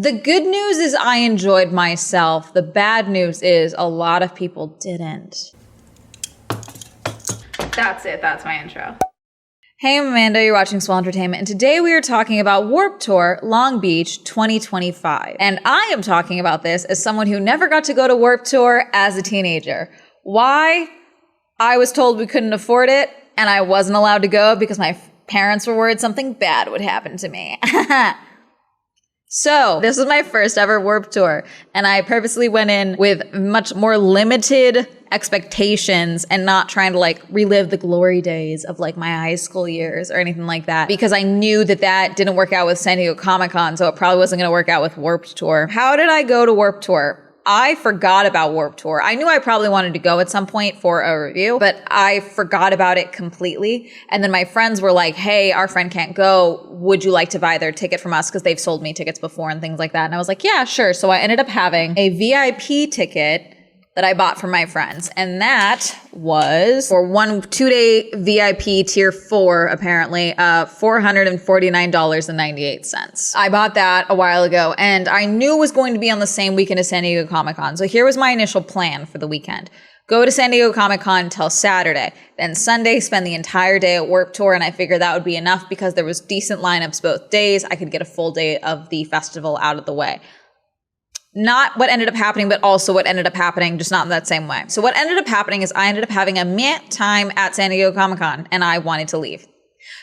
The good news is I enjoyed myself. The bad news is a lot of people didn't. That's it. That's my intro. Hey, I'm Amanda. You're watching Swell Entertainment, and today we are talking about Warped Tour Long Beach 2025. And I am talking about this as someone who never got to go to Warped Tour as a teenager. Why? I was told we couldn't afford it, and I wasn't allowed to go because my parents were worried something bad would happen to me. So, this was my first ever Warped Tour, and I purposely went in with much more limited expectations and not trying to relive the glory days of my high school years or anything like that, because I knew that didn't work out with San Diego Comic-Con, so it probably wasn't going to work out with Warped Tour. How did I go to Warped Tour? I forgot about Warped Tour. I knew I probably wanted to go at some point for a review, but I forgot about it completely. And then my friends were like, hey, our friend can't go. Would you like to buy their ticket from us? Because they've sold me tickets before and things like that. And I was like, yeah, sure. So I ended up having a VIP ticket that I bought from my friends. And that was for 1 2-day VIP tier 4, apparently, $449.98. I bought that a while ago, and I knew it was going to be on the same weekend as San Diego Comic-Con. So here was my initial plan for the weekend. Go to San Diego Comic-Con till Saturday. Then Sunday, spend the entire day at Warped Tour, and I figured that would be enough because there was decent lineups both days. I could get a full day of the festival out of the way. Not what ended up happening, but also what ended up happening, just not in that same way. So what ended up happening is I ended up having a meh time at San Diego Comic-Con, and I wanted to leave.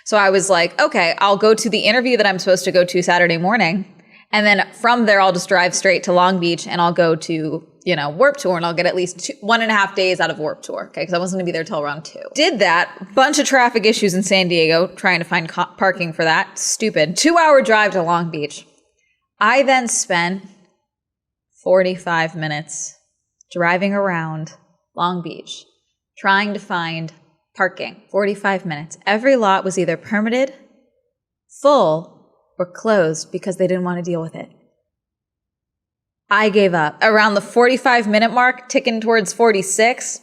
So I was like, okay, I'll go to the interview that I'm supposed to go to Saturday morning, and then from there, I'll just drive straight to Long Beach, and I'll go to, Warped Tour, and I'll get at least 1.5 days out of Warped Tour, okay? Because I wasn't going to be there till around 2. Did that. Bunch of traffic issues in San Diego, trying to find parking for that. Stupid. 2-hour drive to Long Beach. I then spent 45 minutes driving around Long Beach, trying to find parking. 45 minutes. Every lot was either permitted, full, or closed because they didn't want to deal with it. I gave up. Around the 45-minute mark, ticking towards 46,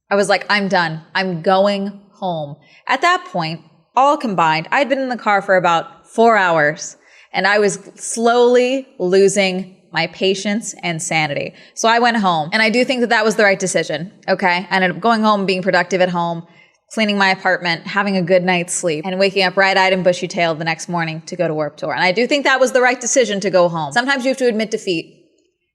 I was like, I'm done. I'm going home. At that point, all combined, I'd been in the car for about 4 hours, and I was slowly losing my patience and sanity. So I went home, and I do think that was the right decision, okay? I ended up going home, being productive at home, cleaning my apartment, having a good night's sleep, and waking up bright-eyed and bushy-tailed the next morning to go to Warped Tour. And I do think that was the right decision to go home. Sometimes you have to admit defeat,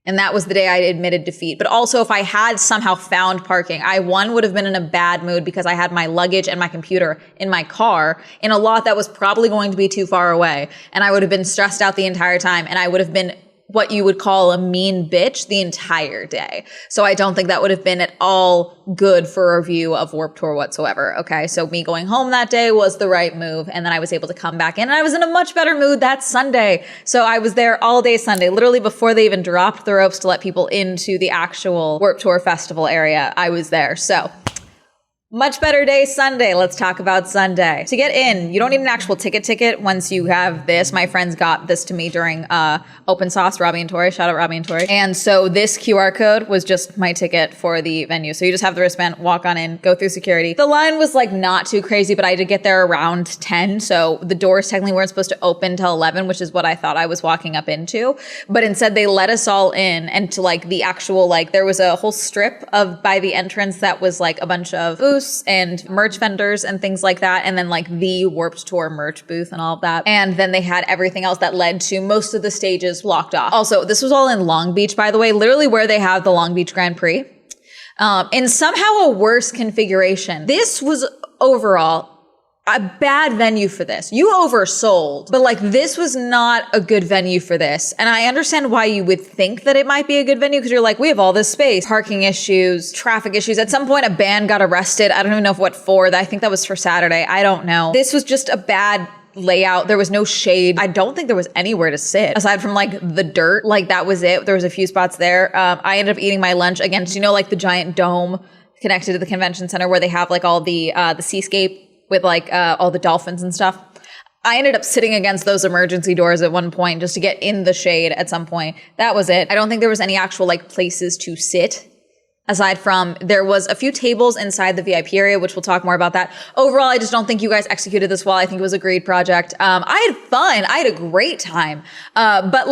and that was the day I admitted defeat. But also, if I had somehow found parking, I, one, would have been in a bad mood because I had my luggage and my computer in my car in a lot that was probably going to be too far away, and I would have been stressed out the entire time, and I would have been what you would call a mean bitch the entire day. So I don't think that would have been at all good for a review of Warped Tour whatsoever. Okay, so me going home that day was the right move, and then I was able to come back in, and I was in a much better mood that Sunday. So I was there all day Sunday, literally before they even dropped the ropes to let people into the actual Warped Tour festival area. I was there. So much better day Sunday. Let's talk about Sunday. To get in, you don't need an actual ticket once you have this. My friends got this to me during Open Sauce, Robbie and Tori. Shout out Robbie and Tori. And so this QR code was just my ticket for the venue. So you just have the wristband, walk on in, go through security. The line was not too crazy, but I did get there around 10. So the doors technically weren't supposed to open till 11, which is what I thought I was walking up into. But instead they let us all in, and to the actual, there was a whole strip by the entrance that was a bunch of booths and merch vendors and things like that, and then the Warped Tour merch booth and all of that. And then they had everything else that led to most of the stages blocked off. Also, this was all in Long Beach, by the way, literally where they have the Long Beach Grand Prix, in somehow a worse configuration. This was overall a bad venue for this. You oversold, but this was not a good venue for this. And I understand why you would think that it might be a good venue, because you're we have all this space, parking issues, traffic issues. At some point, a band got arrested. I don't even know what for. I think that was for Saturday. I don't know. This was just a bad layout. There was no shade. I don't think there was anywhere to sit aside from the dirt. That was it. There was a few spots there. I ended up eating my lunch against, the giant dome connected to the convention center where they have all the seascape with all the dolphins and stuff. I ended up sitting against those emergency doors at one point just to get in the shade at some point. That was it. I don't think there was any actual places to sit. Aside from, there was a few tables inside the VIP area, which we'll talk more about that. Overall, I just don't think you guys executed this well. I think it was a great project. I had fun. I had a great time. But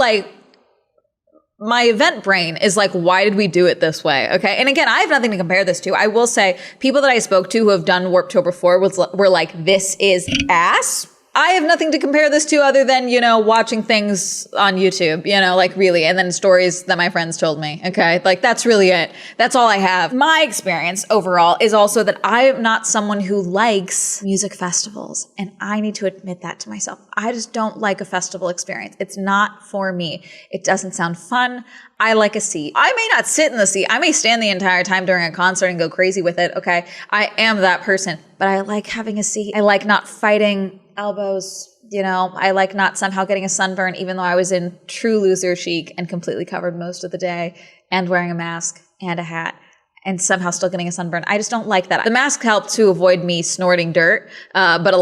my event brain is like, why did we do it this way? Okay. And again, I have nothing to compare this to. I will say people that I spoke to who have done Warped Tour before were like, this is ass. I have nothing to compare this to other than, watching things on YouTube, like really, and then stories that my friends told me. Okay. Like that's really it. That's all I have. My experience overall is also that I am not someone who likes music festivals. And I need to admit that to myself. I just don't like a festival experience. It's not for me. It doesn't sound fun. I like a seat. I may not sit in the seat. I may stand the entire time during a concert and go crazy with it. Okay. I am that person, but I like having a seat. I like not fighting elbows, I like not somehow getting a sunburn, even though I was in true loser chic and completely covered most of the day and wearing a mask and a hat and somehow still getting a sunburn. I just don't like that. The mask helped to avoid me snorting dirt, but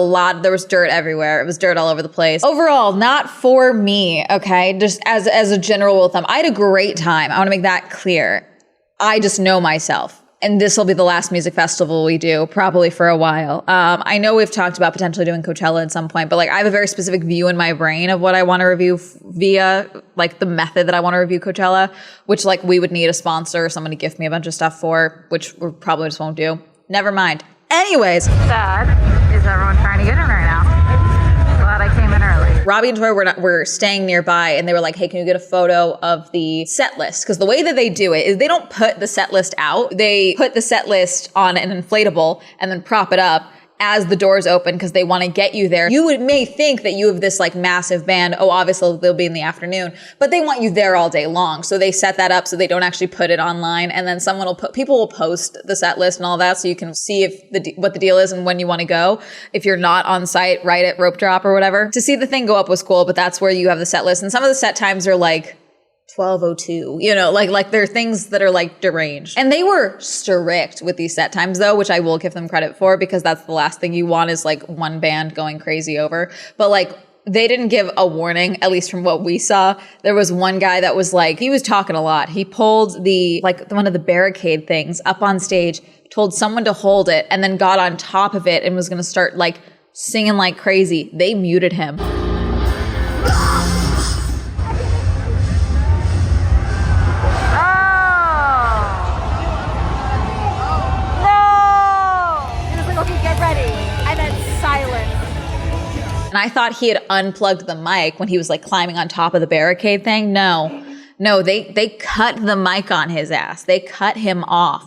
there was dirt everywhere. It was dirt all over the place. Overall, not for me, okay? Just as a general rule of thumb. I had a great time. I want to make that clear. I just know myself. And this will be the last music festival we do, probably for a while. I know we've talked about potentially doing Coachella at some point, but like I have a very specific view in my brain of what I want to review via like the method that I want to review Coachella, which like we would need a sponsor or someone to gift me a bunch of stuff for, which we probably just won't do. Never mind. Anyways. Sad is everyone trying to get in right now. Glad I came in early. Robbie and Tori were staying nearby and they were like, hey, can you get a photo of the set list? Because the way that they do it is they don't put the set list out. They put the set list on an inflatable and then prop it up as the doors open because they want to get you there. You may think that you have this like massive band. Oh, obviously they'll be in the afternoon, but they want you there all day long. So they set that up so they don't actually put it online. And then people will post the set list and all that so you can see what the deal is and when you want to go. If you're not on site right at rope drop or whatever. To see the thing go up was cool, but that's where you have the set list. And some of the set times are like 12:02, like there are things that are like deranged. And they were strict with these set times though, which I will give them credit for because that's the last thing you want is like one band going crazy over. But like they didn't give a warning, at least from what we saw. There was one guy that was like, he was talking a lot. He pulled one of the barricade things up on stage, told someone to hold it, and then got on top of it and was going to start like singing like crazy. They muted him. And I thought he had unplugged the mic when he was like climbing on top of the barricade thing. No, they cut the mic on his ass. They cut him off.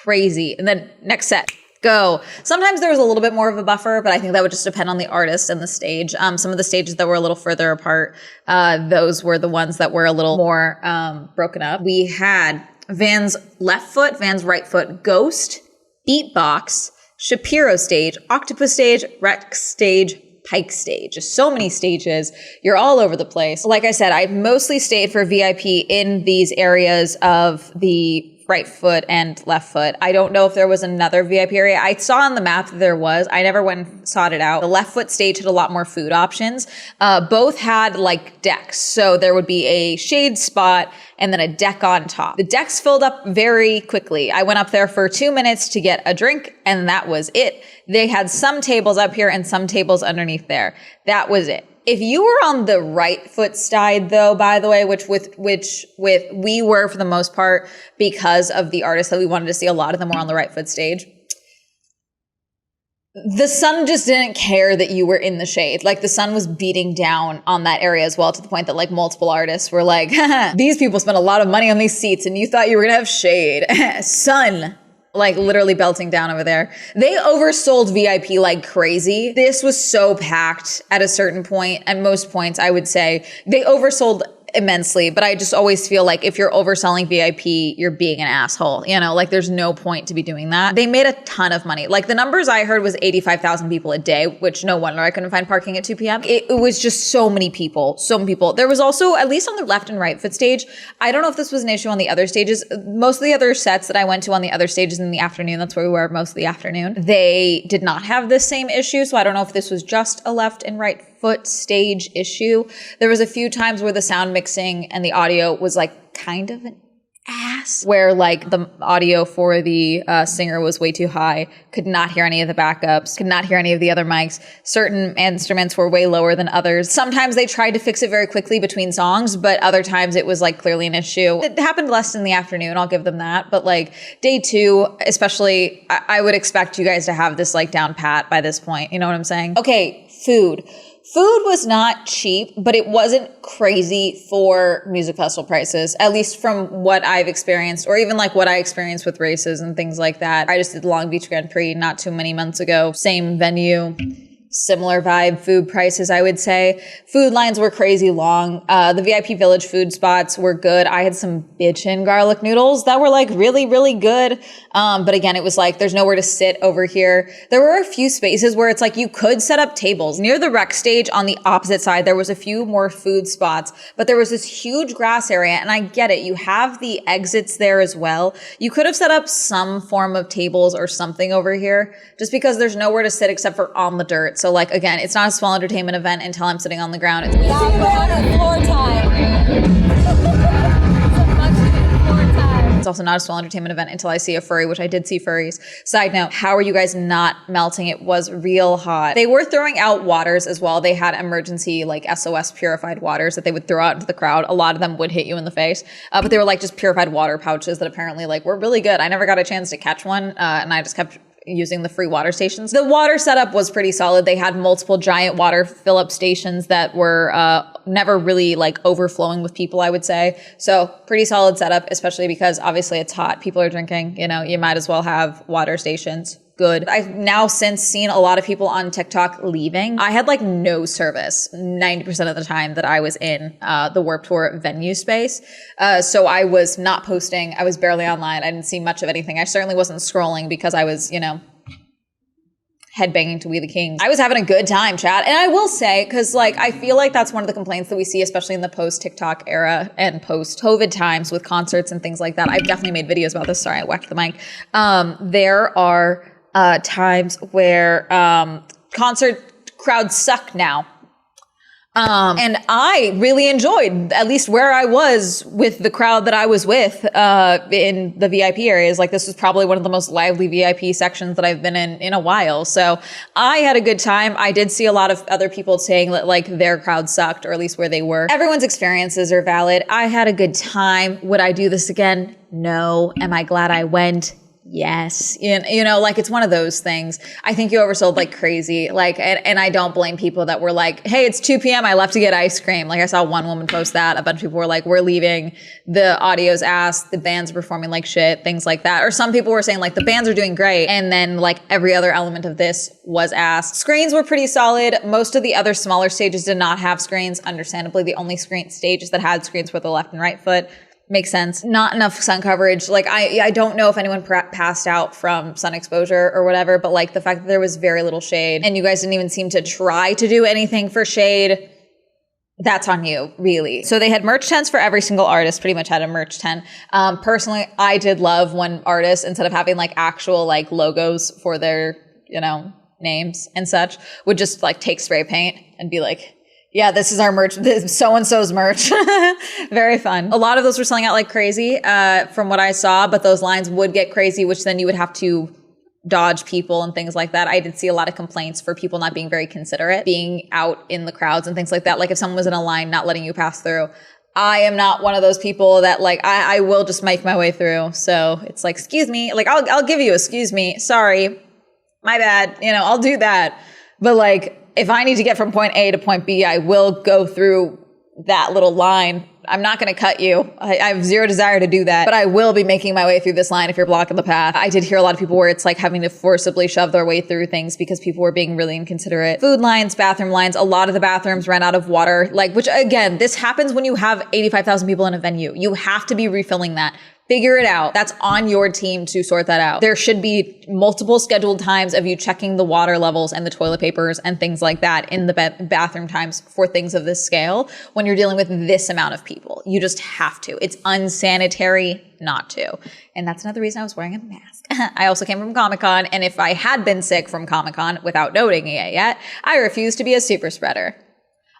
Crazy. And then next set, go. Sometimes there was a little bit more of a buffer, but I think that would just depend on the artist and the stage. Some of the stages that were a little further apart, those were the ones that were a little more broken up. We had Van's left foot, Van's right foot, Ghost, Beatbox, Shapiro stage, Octopus stage, Rex stage, Pike stage. Just so many stages. You're all over the place. Like I said, I mostly stayed for VIP in these areas of the right foot and left foot. I don't know if there was another VIP area. I saw on the map that there was. I never went and sought it out. The left foot stage had a lot more food options. Both had like decks. So there would be a shade spot and then a deck on top. The decks filled up very quickly. I went up there for 2 minutes to get a drink and that was it. They had some tables up here and some tables underneath there. That was it. If you were on the right foot side though, by the way, which we were for the most part because of the artists that we wanted to see, a lot of them were on the right foot stage. The sun just didn't care that you were in the shade. Like the sun was beating down on that area as well to the point that like multiple artists were like, these people spent a lot of money on these seats and you thought you were gonna have shade. Sun. Like literally belting down over there. They oversold VIP like crazy. This was so packed at a certain point. At most points, I would say they oversold immensely, but I just always feel like if you're overselling VIP, you're being an asshole. Like there's no point to be doing that. They made a ton of money. Like the numbers I heard was 85,000 people a day, which no wonder I couldn't find parking at 2 p.m. It was just so many people. There was also, at least on the left and right foot stage, I don't know if this was an issue on the other stages. Most of the other sets that I went to on the other stages in the afternoon, that's where we were most of the afternoon, they did not have this same issue. So I don't know if this was just a left and right foot stage issue. There was a few times where the sound mixing and the audio was like kind of an ass. class where like the audio for the singer was way too high, could not hear any of the backups, could not hear any of the other mics. Certain instruments were way lower than others. Sometimes they tried to fix it very quickly between songs, but other times it was like clearly an issue. It happened less in the afternoon, I'll give them that. But like day 2, especially, I would expect you guys to have this like down pat by this point. You know what I'm saying? Okay, food. Food was not cheap, but it wasn't crazy for music festival prices, at least from what I've experienced, or even like what I experienced with races and things like that. I just did the Long Beach Grand Prix not too many months ago. Same venue. Similar vibe, food prices, I would say. Food lines were crazy long. The VIP Village food spots were good. I had some bitchin' garlic noodles that were like really, really good. But again, it was like, there's nowhere to sit over here. There were a few spaces where it's like you could set up tables. Near the rec stage on the opposite side, there was a few more food spots, but there was this huge grass area. And I get it. You have the exits there as well. You could have set up some form of tables or something over here just because there's nowhere to sit except for on the dirt. So like, again, it's not a Swell Entertainment event until I'm sitting on the ground. It's floor time. It's also not a Swell Entertainment event until I see a furry, which I did see furries. Side note, how are you guys not melting? It was real hot. They were throwing out waters as well. They had emergency like SOS purified waters that they would throw out into the crowd. A lot of them would hit you in the face, but they were like just purified water pouches that apparently like were really good. I never got a chance to catch one, and I just kept using the free water stations. The water setup was pretty solid. They had multiple giant water fill-up stations that were never really like overflowing with people, I would say. So pretty solid setup, especially because obviously it's hot. People are drinking, you know, you might as well have water stations. Good. I've now since seen a lot of people on TikTok leaving. I had like no service 90% of the time that I was in the Warped Tour venue space. So I was not posting. I was barely online. I didn't see much of anything. I certainly wasn't scrolling because I was, you know, headbanging to We the Kings. I was having a good time, chat. And I will say, because like I feel like that's one of the complaints that we see, especially in the post-TikTok era and post-COVID times with concerts and things like that. I've definitely made videos about this. Sorry, I whacked the mic. There are times where concert crowds suck now. And I really enjoyed at least where I was with the crowd that I was with in the VIP areas. Like this was probably one of the most lively VIP sections that I've been in a while. So I had a good time. I did see a lot of other people saying that like their crowd sucked, or at least where they were. Everyone's experiences are valid. I had a good time. Would I do this again? No. Am I glad I went? Yes. You know, like it's one of those things. I think you oversold like crazy. Like, and I don't blame people that were like, hey, it's 2 p.m. I left to get ice cream. Like I saw one woman post that. A bunch of people were like, we're leaving. The audio's ass. The bands are performing like shit. Things like that. Or some people were saying like the bands are doing great. And then like every other element of this was ass. Screens were pretty solid. Most of the other smaller stages did not have screens. Understandably, the only stages that had screens were the left and right foot. Makes sense. Not enough sun coverage. Like I don't know if anyone passed out from sun exposure or whatever, but like the fact that there was very little shade and you guys didn't even seem to try to do anything for shade, that's on you, really. So they had merch tents for every single artist, pretty much had a merch tent. Personally, I did love when artists, instead of having like actual like logos for their, you know, names and such, would just like take spray paint and be like, yeah, this is our merch. This so-and-so's merch. Very fun. A lot of those were selling out like crazy from what I saw, but those lines would get crazy, which then you would have to dodge people and things like that. I did see a lot of complaints for people not being very considerate, being out in the crowds and things like that. Like if someone was in a line, not letting you pass through. I am not one of those people that like, I will just make my way through. So it's like, excuse me, like I'll give you excuse me. Sorry, my bad. You know, I'll do that. But like, if I need to get from point A to point B, I will go through that little line. I'm not going to cut you. I have zero desire to do that, but I will be making my way through this line if you're blocking the path. I did hear a lot of people where it's like having to forcibly shove their way through things because people were being really inconsiderate. Food lines, bathroom lines, a lot of the bathrooms ran out of water, like, which again, this happens when you have 85,000 people in a venue. You have to be refilling that. Figure it out. That's on your team to sort that out. There should be multiple scheduled times of you checking the water levels and the toilet papers and things like that in the bathroom times for things of this scale when you're dealing with this amount of people. You just have to. It's unsanitary not to. And that's another reason I was wearing a mask. I also came from Comic-Con, and if I had been sick from Comic-Con without noting it yet, I refuse to be a super spreader.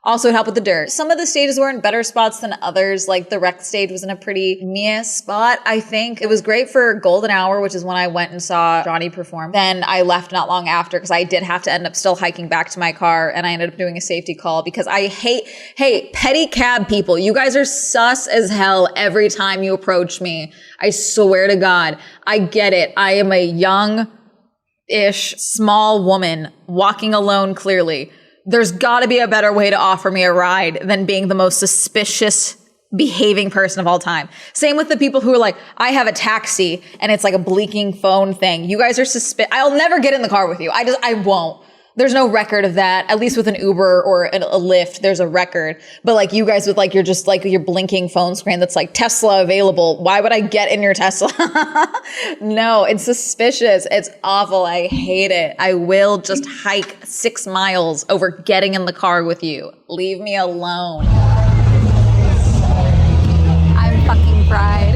Also, it helped with the dirt. Some of the stages were in better spots than others. Like the rec stage was in a pretty meh spot, I think. It was great for golden hour, which is when I went and saw Johnny perform. Then I left not long after because I did have to end up still hiking back to my car, and I ended up doing a safety call because I hate petty cab people. You guys are sus as hell every time you approach me. I swear to God. I get it. I am a young-ish, small woman walking alone clearly. There's got to be a better way to offer me a ride than being the most suspicious behaving person of all time. Same with the people who are like, I have a taxi and it's like a blinking phone thing. You guys are I'll never get in the car with you. I won't. There's no record of that. At least with an Uber or a Lyft, there's a record. But like you guys with like, you're just like your blinking phone screen that's like Tesla available. Why would I get in your Tesla? No, it's suspicious. It's awful. I hate it. I will just hike 6 miles over getting in the car with you. Leave me alone. I'm fucking fried.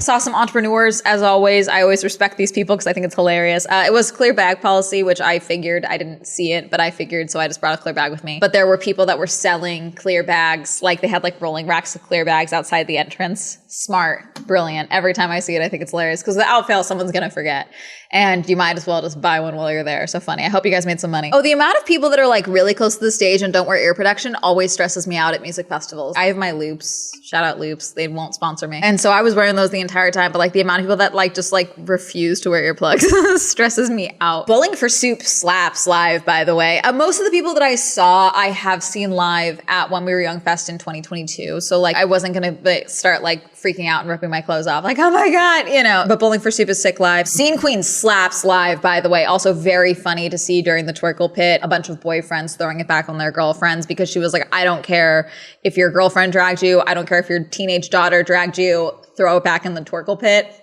Saw some entrepreneurs, as always. I always respect these people because I think it's hilarious. It was clear bag policy, which I figured. I didn't see it, but I figured, so I just brought a clear bag with me. But there were people that were selling clear bags, like they had like rolling racks of clear bags outside the entrance. Smart, brilliant. Every time I see it, I think it's hilarious because without fail, someone's gonna forget. And you might as well just buy one while you're there. So funny. I hope you guys made some money. Oh, the amount of people that are like really close to the stage and don't wear ear protection always stresses me out at music festivals. I have my Loops. Shout out Loops. They won't sponsor me. And so I was wearing those the entire time, but like the amount of people that like just like refuse to wear earplugs stresses me out. Bowling for Soup slaps live, by the way. Most of the people that I saw, I have seen live at When We Were Young Fest in 2022. So like I wasn't gonna start like freaking out and ripping my clothes off. Like, oh my God, you know. But Bowling for Soup is sick live. Scene Queen slaps live, by the way. Also very funny to see during the Twerkle Pit, a bunch of boyfriends throwing it back on their girlfriends because she was like, I don't care if your girlfriend dragged you. I don't care if your teenage daughter dragged you. Throw it back in the Twerkle Pit.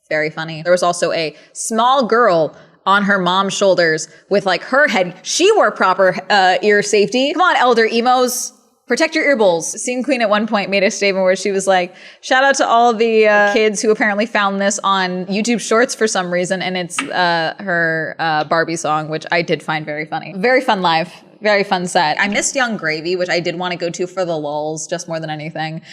Very funny. There was also a small girl on her mom's shoulders with like her head. She wore proper ear safety. Come on, elder emos. Protect your ear bowls. Scene Queen at one point made a statement where she was like, shout out to all the kids who apparently found this on YouTube Shorts for some reason. And it's her Barbie song, which I did find very funny. Very fun live. Very fun set. I missed Young Gravy, which I did want to go to for the lulz, just more than anything.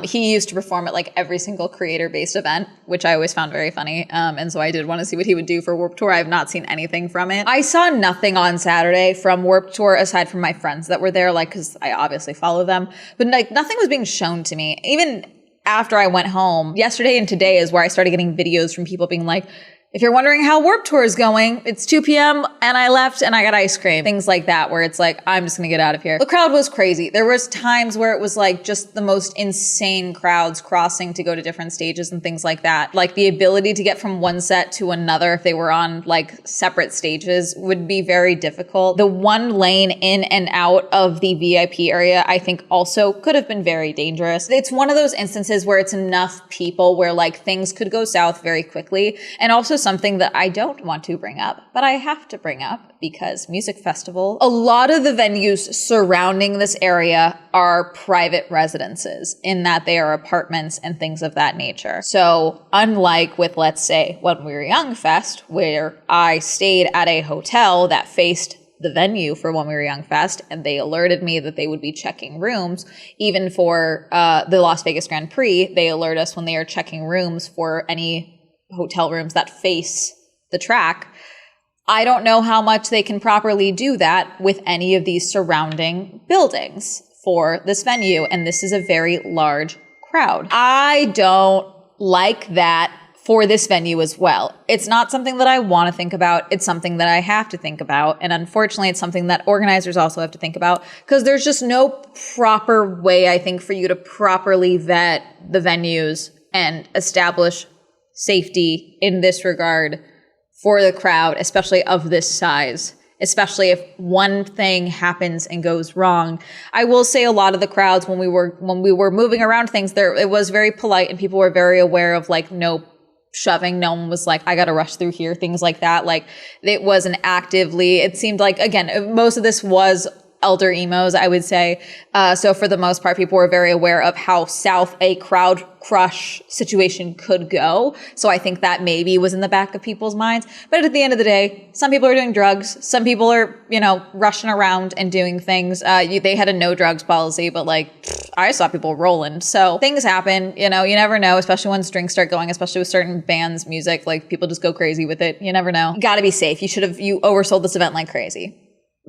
He used to perform at like every single creator-based event, which I always found very funny. And so I did want to see what he would do for Warped Tour. I have not seen anything from it. I saw nothing on Saturday from Warped Tour aside from my friends that were there, like, because I obviously follow them. But like nothing was being shown to me. Even after I went home, yesterday and today is where I started getting videos from people being like, if you're wondering how Warped Tour is going, it's 2 p.m. and I left and I got ice cream. Things like that where it's like, I'm just gonna get out of here. The crowd was crazy. There was times where it was like just the most insane crowds crossing to go to different stages and things like that. Like the ability to get from one set to another if they were on like separate stages would be very difficult. The one lane in and out of the VIP area, I think also could have been very dangerous. It's one of those instances where it's enough people where like things could go south very quickly. And also something that I don't want to bring up, but I have to bring up because music festival, a lot of the venues surrounding this area are private residences in that they are apartments and things of that nature. So unlike with, let's say, When We Were Young Fest, where I stayed at a hotel that faced the venue for When We Were Young Fest, and they alerted me that they would be checking rooms. Even for the Las Vegas Grand Prix, they alert us when they are checking rooms for any hotel rooms that face the track. I don't know how much they can properly do that with any of these surrounding buildings for this venue, and this is a very large crowd. I don't like that for this venue as well. It's not something that I want to think about. It's something that I have to think about. And unfortunately, it's something that organizers also have to think about because there's just no proper way, I think, for you to properly vet the venues and establish safety in this regard for the crowd, especially of this size, especially if one thing happens and goes wrong. I will say a lot of the crowds when we were moving around things there, it was very polite and people were very aware of like no shoving. No one was like, I gotta rush through here, things like that. Like it wasn't actively, it seemed like, again, most of this was elder emos, I would say. So for the most part, people were very aware of how south a crowd crush situation could go. So I think that maybe was in the back of people's minds. But at the end of the day, some people are doing drugs. Some people are, rushing around and doing things. They had a no drugs policy, but I saw people rolling. So things happen, you never know, especially once drinks start going, especially with certain bands' music, people just go crazy with it. You never know. You gotta be safe. You oversold this event like crazy.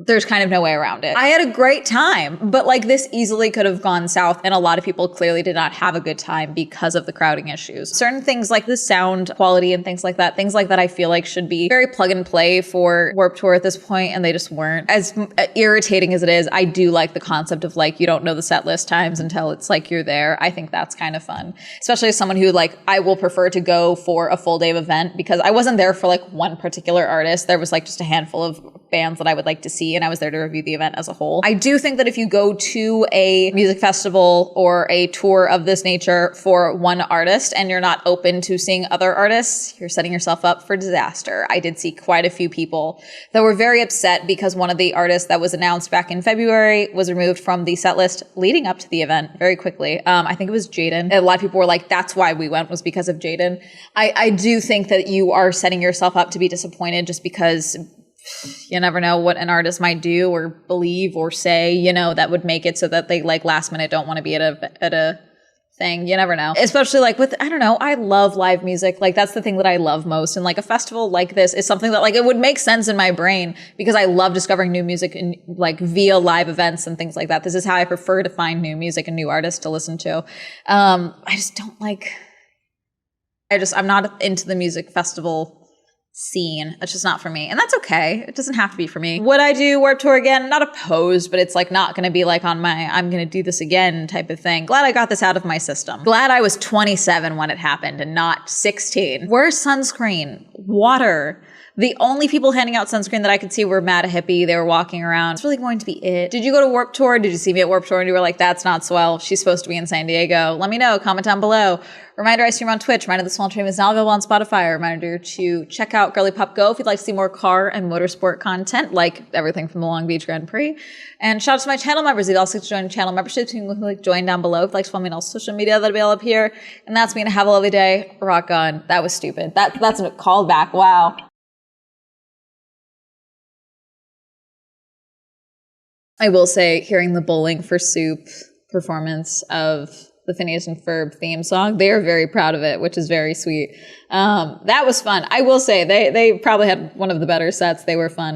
There's kind of no way around it. I had a great time, but this easily could have gone south, and a lot of people clearly did not have a good time because of the crowding issues. Certain things like the sound quality and things like that I feel like should be very plug and play for Warped Tour at this point, and they just weren't. As irritating as it is, I do like the concept of you don't know the set list times until it's you're there. I think that's kind of fun, especially as someone who I will prefer to go for a full day of event, because I wasn't there for one particular artist. There was just a handful of bands that I would like to see, and I was there to review the event as a whole. I do think that if you go to a music festival or a tour of this nature for one artist and you're not open to seeing other artists, you're setting yourself up for disaster. I did see quite a few people that were very upset because one of the artists that was announced back in February was removed from the set list leading up to the event very quickly. I think it was Jaden. A lot of people were like, that's why we went, was because of Jaden. I do think that you are setting yourself up to be disappointed just because you never know what an artist might do or believe or say, that would make it so that they last minute don't want to be at a thing. You never know. Especially with, I don't know, I love live music. That's the thing that I love most. And a festival like this is something that it would make sense in my brain because I love discovering new music and via live events and things like that. This is how I prefer to find new music and new artists to listen to. I just don't I'm not into the music festival scene. It's just not for me. And that's okay. It doesn't have to be for me. Would I do Warped Tour again? Not opposed, but it's not going to be on my I'm going to do this again type of thing. Glad I got this out of my system. Glad I was 27 when it happened and not 16. Where's sunscreen? Water. The only people handing out sunscreen that I could see were Mad Hippie. They were walking around. It's really going to be it. Did you go to Warped Tour? Did you see me at Warped Tour and you were like, that's not Swell. She's supposed to be in San Diego. Let me know. Comment down below. Reminder, I stream on Twitch. Reminder, the Swell Entertainment is now available on Spotify. Reminder to check out Girly Pop Go if you'd like to see more car and motorsport content, like everything from the Long Beach Grand Prix. And shout out to my channel members. You'd also like to join channel memberships. You can click join down below. If you'd like to follow me on all social media, that'll be all up here. And that's me. And have a lovely day. Rock on. That was stupid. That's a callback. Wow. I will say, hearing the Bowling for Soup performance of the Phineas and Ferb theme song, they are very proud of it, which is very sweet. That was fun. I will say, they probably had one of the better sets. They were fun.